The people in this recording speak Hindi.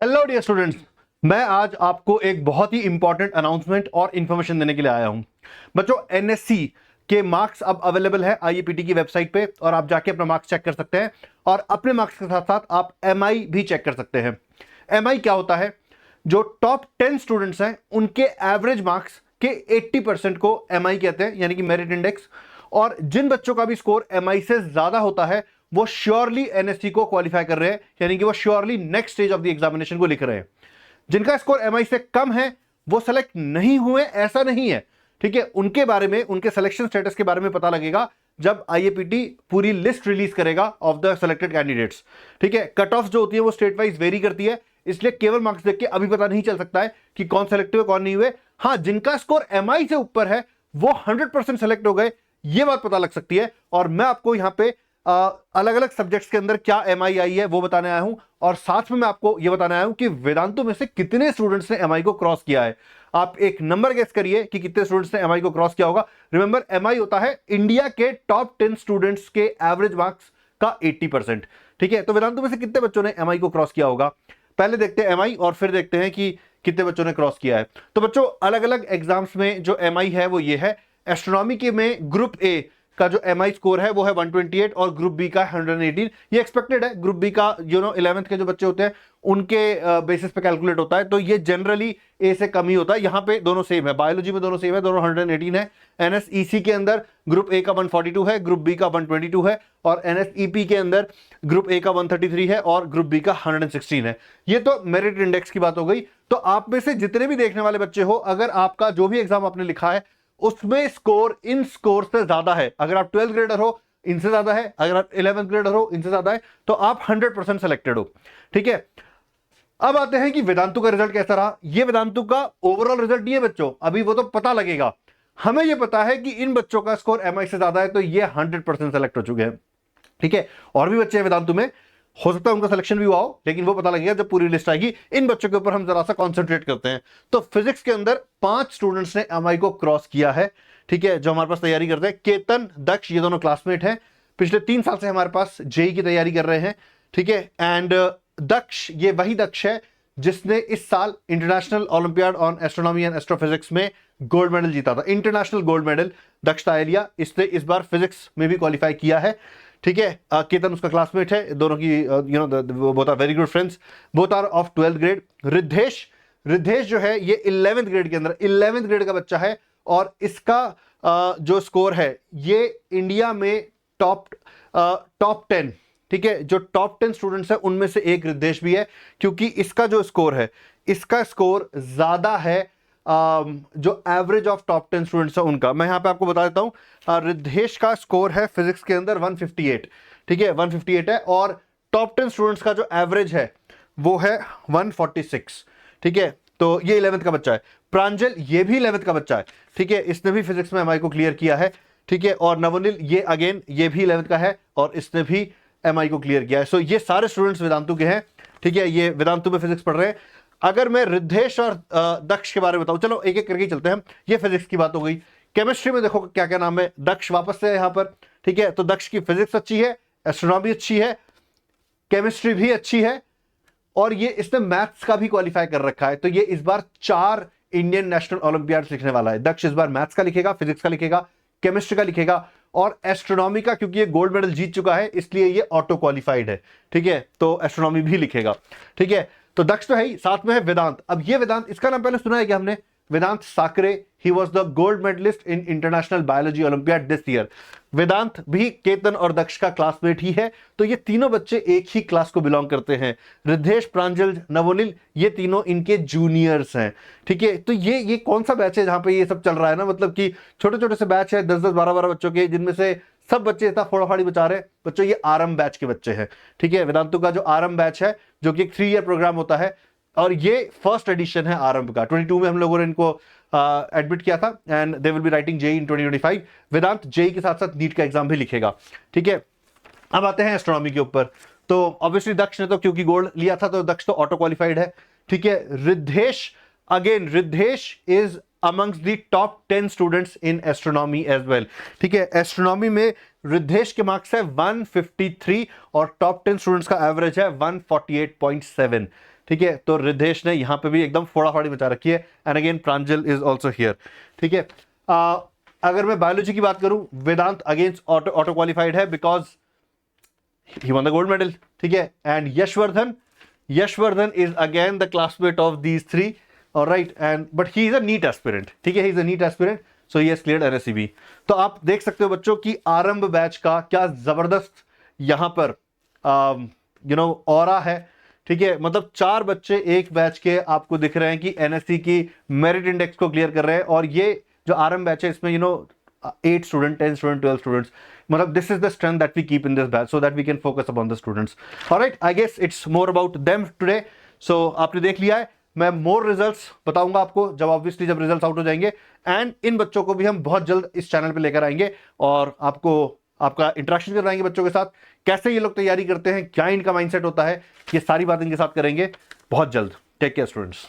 हेलो डियर स्टूडेंट्स, मैं आज आपको एक बहुत ही इंपॉर्टेंट अनाउंसमेंट और इंफॉर्मेशन देने के लिए आया हूं। बच्चों, एनएससी के मार्क्स अब अवेलेबल है आईएपीटी की वेबसाइट पे और आप जाके अपना मार्क्स चेक कर सकते हैं और अपने मार्क्स के साथ साथ आप एमआई भी चेक कर सकते हैं। एमआई क्या होता है? जो टॉप 10 स्टूडेंट्स हैं उनके एवरेज मार्क्स के 80% को एमआई कहते हैं, यानी कि मेरिट इंडेक्स। और जिन बच्चों का भी स्कोर एमआई से ज्यादा होता है वो श्योरली एनएससी को क्वालिफाई कर रहे हैं, यानी कि वो surely next stage of the examination को लिख रहे हैं। जिनका स्कोर एमआई से कम है वो सेलेक्ट नहीं हुए, ऐसा नहीं है। ठीक है, उनके बारे में, उनके सिलेक्शन स्टेटस के बारे में पता लगेगा जब आईएपीटी पूरी लिस्ट रिलीज करेगा ऑफ द सेलेक्टेड कैंडिडेट्स। ठीक है, कट ऑफ जो होती है वो स्टेट वाइज वेरी करती है, इसलिए केवल मार्क्स देख के अभी पता नहीं चल सकता है कि कौन सेलेक्ट हुए कौन नहीं हुए। हाँ, जिनका स्कोर एमआई से ऊपर है वो 100% सेलेक्ट हो गए, ये बात पता लग सकती है। और मैं आपको यहां पे अलग अलग सब्जेक्ट्स के अंदर क्या एमआई आई है वो बताने आया हूं, और साथ में मैं आपको यह बताने आया हूं कि वेदांतु में से कितने स्टूडेंट्स ने एमआई को क्रॉस किया है। आप एक नंबर गेस करिए कि कितने स्टूडेंट्स ने एमआई को क्रॉस किया होगा। रिमेंबर, एमआई होता है इंडिया के टॉप 10 स्टूडेंट्स के एवरेज मार्क्स का 80%। ठीक है, तो वेदांतु में से कितने बच्चों ने एमआई को क्रॉस किया होगा? पहले देखते हैं एमआई और फिर देखते हैं कि कितने बच्चों ने क्रॉस किया है। तो बच्चों, अलग अलग एग्जाम्स में जो एमआई है वो ये है। एस्ट्रोनॉमी के में ग्रुप ए का जो एमआई स्कोर है वो है 128 और ग्रुप बी का 118। ये एक्सपेक्टेड है, ग्रुप बी का 11th के जो बच्चे होते हैं उनके बेसिस पे कैलकुलेट होता है, तो ये जनरली ए से कम ही होता है। यहां पे दोनों सेम है, बायोलॉजी में दोनों सेम है, दोनों 118 है। एनएसईसी के अंदर ग्रुप ए का 142 है, ग्रुप बी का 122 है, और एनएसईपी के अंदर ग्रुप ए का 133 है और ग्रुप बी का 116 है। ये तो मेरिट इंडेक्स की बात हो गई। तो आप में से जितने भी देखने वाले बच्चे हो, अगर आपका जो भी एग्जाम आपने लिखा है उसमें स्कोर इन स्कोर से ज्यादा है, अगर आप 12th ग्रेडर हो इनसे ज्यादा है, अगर आप 11th ग्रेडर हो इनसे ज्यादा है, तो आप 100% सेलेक्टेड हो। ठीक है, अब आते हैं कि वेदांतु का रिजल्ट कैसा रहा। ये वेदांतु का ओवरऑल रिजल्ट नहीं है बच्चों, अभी वो तो पता लगेगा। हमें यह पता है कि इन बच्चों का स्कोर एमआई से ज्यादा है, तो ये 100% सेलेक्ट हो चुके हैं। ठीक है, और भी बच्चे हैं वेदांतु में, हो सकता है उनका सिलेक्शन भी हुआ हो, लेकिन वो पता लगेगा जब पूरी लिस्ट आएगी। इन बच्चों के ऊपर हम जरा सा कॉन्सेंट्रेट करते हैं। तो फिजिक्स के अंदर 5 स्टूडेंट्स ने एमआई को क्रॉस किया है। ठीक है, जो हमारे पास तैयारी करते हैं, केतन, दक्ष, ये दोनों क्लासमेट हैं, पिछले 3 साल से हमारे पास जेई की तैयारी कर रहे हैं। ठीक है, एंड दक्ष, ये वही दक्ष है जिसने इस साल international olympiad on astronomy and astrophysics में गोल्ड मेडल जीता था, इंटरनेशनल गोल्ड मेडल दक्ष तायलिया। इसने इस बार फिजिक्स में भी क्वालिफाई किया है। ठीक है, केतन उसका क्लासमेट है, दोनों की both are very good friends, both are of 12th grade. Riddhesh जो है ये 11th ग्रेड के अंदर 11th ग्रेड का बच्चा है, और इसका जो स्कोर है ये इंडिया में टॉप 10, ठीक है, जो टॉप 10 स्टूडेंट्स है उनमें से एक रिद्धेश भी है, क्योंकि इसका जो स्कोर है, इसका स्कोर ज्यादा है जो एवरेज ऑफ टॉप 10 स्टूडेंट्स है उनका। मैं यहां पे आपको बता देता हूं, रिद्धेश का स्कोर है फिजिक्स के अंदर 158। ठीक है, 158 है, और टॉप 10 स्टूडेंट्स का जो एवरेज है वो है 146। ठीक है, तो ये 11th का बच्चा है। प्रांजल, ये भी 11th का बच्चा है। ठीक है, इसने भी फिजिक्स में एमआई को क्लियर किया है। ठीक है, और नवनील, ये अगेन ये भी 11th का है और इसने भी एमआई को क्लियर किया है। सो ये सारे स्टूडेंट्स वेदांतु के हैं। ठीक है, ये वेदांतु में फिजिक्स पढ़ रहे हैं। अगर मैं रिद्धेश और दक्ष के बारे में बताऊं, चलो एक एक करके चलते हैं। ये फिजिक्स की बात हो गई। केमिस्ट्री में देखो क्या क्या नाम है। दक्ष वापस से यहां पर। ठीक है, तो दक्ष की फिजिक्स अच्छी है, एस्ट्रोनॉमी अच्छी है, केमिस्ट्री भी अच्छी है, और ये इसने मैथ्स का भी क्वालिफाई कर रखा है। तो ये इस बार 4 इंडियन नेशनल ओलंपियाड लिखने वाला है। दक्ष इस बार मैथ्स का लिखेगा, फिजिक्स का लिखेगा, केमिस्ट्री का लिखेगा, और एस्ट्रोनॉमी का, क्योंकि ये गोल्ड मेडल जीत चुका है इसलिए ये ऑटो क्वालिफाइड है। ठीक है, तो एस्ट्रोनॉमी भी लिखेगा। ठीक है, तो दक्ष तो है ही, साथ में है वेदांत। अब ये वेदांत, इसका नाम पहले सुना है क्या हमने? Vedant Sakare, he was the gold medalist in international biology olympiad this year. Vedant भी केतन और दक्ष का क्लासमेट ही है, तो ये तीनों बच्चे एक ही क्लास को बिलोंग करते हैं। रिद्धेश, प्रांजल, नवोनिल, ये तीनों इनके जूनियर्स हैं। ठीक है, तो ये कौन सा बैच है जहां पे ये सब चल रहा है ना, मतलब कि छोटे छोटे से बैच है, 10-10, 12-12 बच्चों के, जिनमें से सब बच्चे इतना फोड़ाफाड़ी बचा रहे बच्चों। ये आरंभ बैच के बच्चे हैं। ठीक है, वेदांतु का जो आरंभ बैच है, जो कि एक 3 ईयर प्रोग्राम होता है, और ये फर्स्ट एडिशन है आरंभ का। 22 में हम लोगों ने इनको एडमिट किया था, and they will be writing JEE in 2025। Vedant JEE के साथ साथ नीट का एग्जाम भी लिखेगा। ठीक है, अब आते हैं एस्ट्रोनॉमी के ऊपर। तो ऑब्वियसली दक्ष ने तो क्योंकि गोल्ड लिया था तो दक्ष तो ऑटो क्वालिफाइड है। ठीक है, Riddhesh, again Riddhesh is amongst the top 10 students in astronomy as well। ठीक है, एस्ट्रोनॉमी में रिद्धेश के मार्क्स है 153 और टॉप 10 स्टूडेंट्स का एवरेज है 148.7। ठीक है, तो रिद्धेश ने यहाँ पे भी एकदम फोड़ाफोड़ी मचा रखी है, and again Pranjal is also here. ठीक है, अगर मैं बायोलॉजी की बात करूं, वेदांत अगेंस्ट ऑटो क्वालिफाइड है because he won the gold medal. ठीक है, and Yashvardhan is again the classmate of these three, alright, and but he is a NEET aspirant. ठीक है, he is a NEET aspirant, so he has cleared NSCB. तो आप देख सकते हो बच्चों की आरंभ बैच का क्या जबरदस्त यहां पर ऑरा है। ठीक है, मतलब 4 बच्चे एक बैच के आपको दिख रहे हैं कि एनएससी की मेरिट इंडेक्स को क्लियर कर रहे हैं, और ये जो आरंभ बैच है इसमें 8 स्टूडेंट, 10 स्टूडेंट, 12 स्टूडेंट्स, मतलब this is the strength that we keep in this batch so that we can focus upon the students. Alright, I guess it's more about them today. So आपने देख लिया है, मैं मोर रिजल्ट्स बताऊंगा आपको जब रिजल्ट्स आउट हो जाएंगे, एंड इन बच्चों को भी हम बहुत जल्द इस चैनल पे लेकर आएंगे और आपको आपका इंटरेक्शन करवाएंगे बच्चों के साथ, कैसे ये लोग तैयारी करते हैं, क्या इनका माइंडसेट होता है, ये सारी बात इनके साथ करेंगे बहुत जल्द। Take care students.